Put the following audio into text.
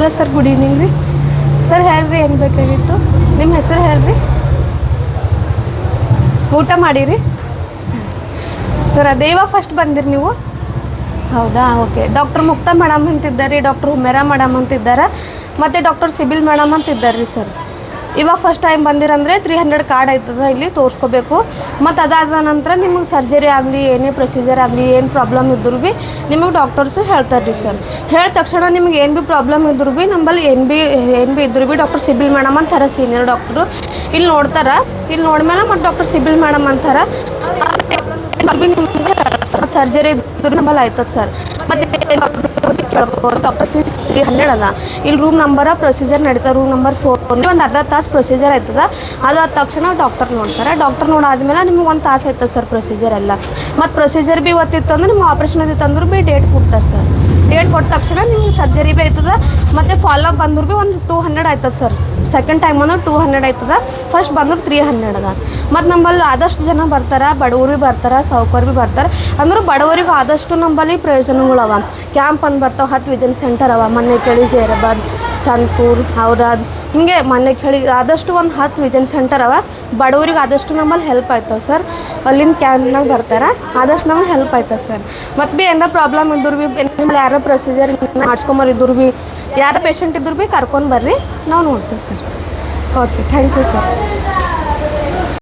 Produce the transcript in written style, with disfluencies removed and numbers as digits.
Hello sir, good evening ರೀ. Sir ಹೇಳ್ರಿ, ಏನು ಬೇಕಾಗಿತ್ತು? ನಿಮ್ಮ ಹೆಸರು ಹೇಳ್ರಿ. ಊಟ ಮಾಡಿರಿ ಸರ್? ಅದೇ ಇವಾಗ ಫಸ್ಟ್ ಬಂದಿರಿ ನೀವು? ಹೌದಾ, ಓಕೆ. ಡಾಕ್ಟರ್ ಮುಕ್ತಾ ಮೇಡಮ್ ಅಂತಿದ್ದಾರೆ, ಡಾಕ್ಟರ್ ಹುಮೇರಾ ಮೇಡಮ್ ಅಂತಿದ್ದಾರೆ, ಮತ್ತು ಡಾಕ್ಟರ್ ಸಿಬಿಲ್ ಮೇಡಮ್ ಅಂತಿದ್ದಾರೆ ರೀ ಸರ್. ಇವಾಗ ಫಸ್ಟ್ ಟೈಮ್ ಬಂದಿರಂದರೆ 300 ಕಾರ್ಡ್ ಆಯ್ತದ, ಇಲ್ಲಿ ತೋರಿಸ್ಕೋಬೇಕು. ಮತ್ತು ಅದಾದ ನಂತರ ನಿಮಗೆ ಸರ್ಜರಿ ಆಗಲಿ, ಏನೇ ಪ್ರೊಸೀಜರ್ ಆಗಲಿ, ಏನು ಪ್ರಾಬ್ಲಮ್ ಇದ್ದರೂ ಭೀ ನಿಮಗೆ ಡಾಕ್ಟರ್ಸು ಹೇಳ್ತಾರೆ ರೀ ಸರ್. ಹೇಳಿದ ತಕ್ಷಣ ನಿಮ್ಗೆ ಏನು ಭೀ ಪ್ರಾಬ್ಲಮ್ ಇದ್ದರೂ ಭೀ ನಂಬಲ್ಲಿ ಏನು ಭೀ ಇದ್ರೂ ಭೀ ಡಾಕ್ಟರ್ ಸಿಬಿಲ್ ಮೇಡಮ್ ಅಂತಾರೆ, ಸೀನಿಯರ್ ಡಾಕ್ಟ್ರು ಇಲ್ಲಿ ನೋಡ್ತಾರೆ. ಇಲ್ಲಿ ನೋಡ್ಮೇಲೆ ಮತ್ತು ಡಾಕ್ಟರ್ ಸಿಬಿಲ್ ಮೇಡಮ್ ಅಂತಾರೆ, ಸರ್ಜರಿ ಇದ್ರೂ ನಂಬಲ್ಲಿ ಆಯ್ತದೆ ಸರ್. ಮತ್ತು ಡಾಕ್ಟರ್ ಫೀಸ್ 300 ಅದ. ಇಲ್ಲಿ ರೂಮ್ ನಂಬರ ಪ್ರೊಸೀಜರ್ ನಡೀತದೆ, ರೂಮ್ ನಂಬರ್ 4 ಒಂದು ಅರ್ಧ ತಾಸು ಪ್ರೊಸೀಜರ್ ಆಯ್ತದ. ಅದಾದ ತಕ್ಷಣ ಡಾಕ್ಟರ್ ನೋಡ್ತಾರೆ. ಡಾಕ್ಟರ್ ನೋಡಾದ್ಮೇಲೆ ನಿಮ್ಗೆ 1 ತಾಸು ಆಯ್ತದೆ ಸರ್ ಪ್ರೊಸೀಜರ್ ಎಲ್ಲ. ಮತ್ತು ಪ್ರೊಸೀಜರ್ ಭೀ ಇವತ್ತಿತ್ತು ಅಂದ್ರೆ ನಿಮ್ಗೆ ಆಪ್ರೇಷನ್ ಆದಿತ್ತು ಅಂದ್ರೂ ಭೀ ಡೇಟ್ ಕೊಡ್ತಾರೆ ಸರ್. ಡೇಟ್ ಕೊಟ್ಟ ತಕ್ಷಣ ನಿಮ್ಗೆ ಸರ್ಜರಿ ಭೀ ಆಯ್ತದ. ಮತ್ತು ಫಾಲೋಅಪ್ ಬಂದ್ರು ಭೀ ಒಂದು 200 ಆಯ್ತದೆ ಸರ್. ಸೆಕೆಂಡ್ ಟೈಮ್ ಅಂದ್ರೆ 200 ಆಯ್ತದ, ಫಸ್ಟ್ ಬಂದ್ರೆ 300 ಅದ. ಮತ್ತು ನಮ್ಮಲ್ಲಿ ಆದಷ್ಟು ಜನ ಬರ್ತಾರೆ, ಬಡವರು ಬರ್ತಾರೆ, ಸಾವುಕಾರ ಭೀ ಬರ್ತಾರೆ. ಅಂದ್ರೆ ಬಡವರಿಗೆ ಆದಷ್ಟು ನಂಬಲ್ಲಿ ಪ್ರಯೋಜನಗಳವ. ಕ್ಯಾಂಪ್ ಅಂದು ಬರ್ತಾವೆ, 10 ವಿಜನ್ ಸೆಂಟರ್ ಅವ. ಮನೆ ಕೇಳಿ, ಜೇರಾಬಾದ್, ಸನ್ಪುರ್, ಔರಾದ್, ಹಿಂಗೆ ಮನೆ ಕೇಳಿ ಆದಷ್ಟು ಒಂದು 10 ವಿಜನ್ ಸೆಂಟರ್ ಅವ. ಬಡವರಿಗೆ ಆದಷ್ಟು ನಮ್ಮಲ್ಲಿ ಹೆಲ್ಪ್ ಆಯ್ತವೆ ಸರ್. ಅಲ್ಲಿಂದ ಕ್ಯಾಂಪ್ನಾಗ ಬರ್ತಾರೆ, ಆದಷ್ಟು ನಮಗೆ ಹೆಲ್ಪ್ ಆಯ್ತದೆ ಸರ್. ಮತ್ತು ಭೀ ಏನಾರ ಪ್ರಾಬ್ಲಮ್ ಇದ್ರೂ ಭೀ ನಿಮ್ಮಲ್ಲಿ ಯಾರೋ ಪ್ರೊಸೀಜರ್ ಮಾಡಿಸ್ಕೊಂಬರಿದ್ರು ಭೀ, ಯಾರೋ ಪೇಷಂಟ್ ಇದ್ರು ಭೀ ಕರ್ಕೊಂಡು ಬರ್ರಿ, ನಾವು ನೋಡ್ತೀವಿ sir. Okay, thank you sir.